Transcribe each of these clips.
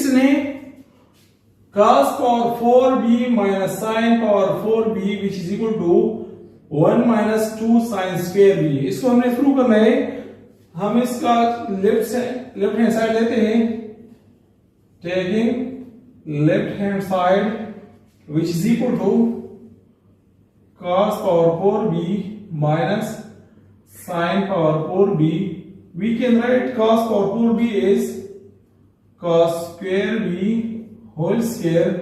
इसने cos⁴B minus sin⁴B which is equal to 1 minus 2 sin²B। इसको हमने प्रूव करना है। हम इसका लेफ्ट हैंड साइड लेते हैं, taking left hand side which is equal to cos⁴B minus sin⁴B. We can write cos⁴B is cos²B whole square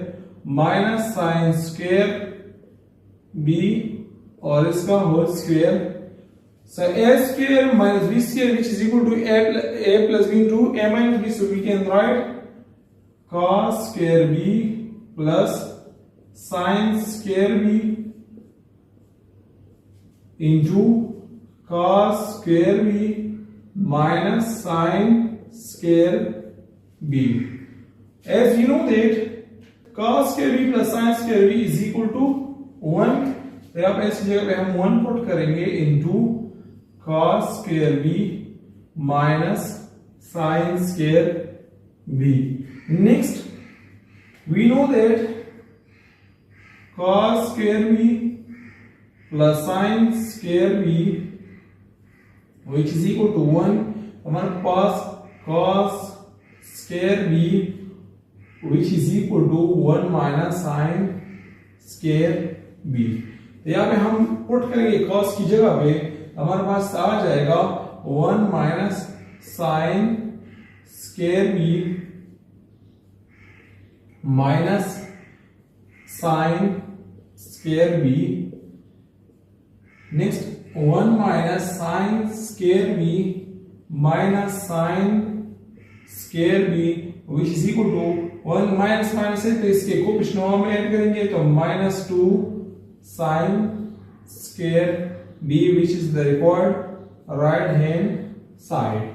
minus sin²B और इसका whole square. So a square minus b square which is equal to a plus b into a minus b, so we can write cos²B plus sin²B into cos²B minus sin²B. As you know that cos²B plus sin²B is equal to 1, तो यहाँ पे इस जगह पे हम 1 put करेंगे into cos²B minus sin²B. Next, we know that cos²B plus sin²B which is equal to 1, हमारे पास cos²B which is equal to 1 minus sin²B। तो यहाँ पे हम पुट करेंगे cos की जगह पे, हमारे पास आ जाएगा 1 minus sin²B minus sin²B। Next, 1 minus sin²B minus sin²B which is equal to 1 minus minus है तो इसके कोएफिशिएंट में ऐड करेंगे तो minus 2 sin²B which is the required right hand side।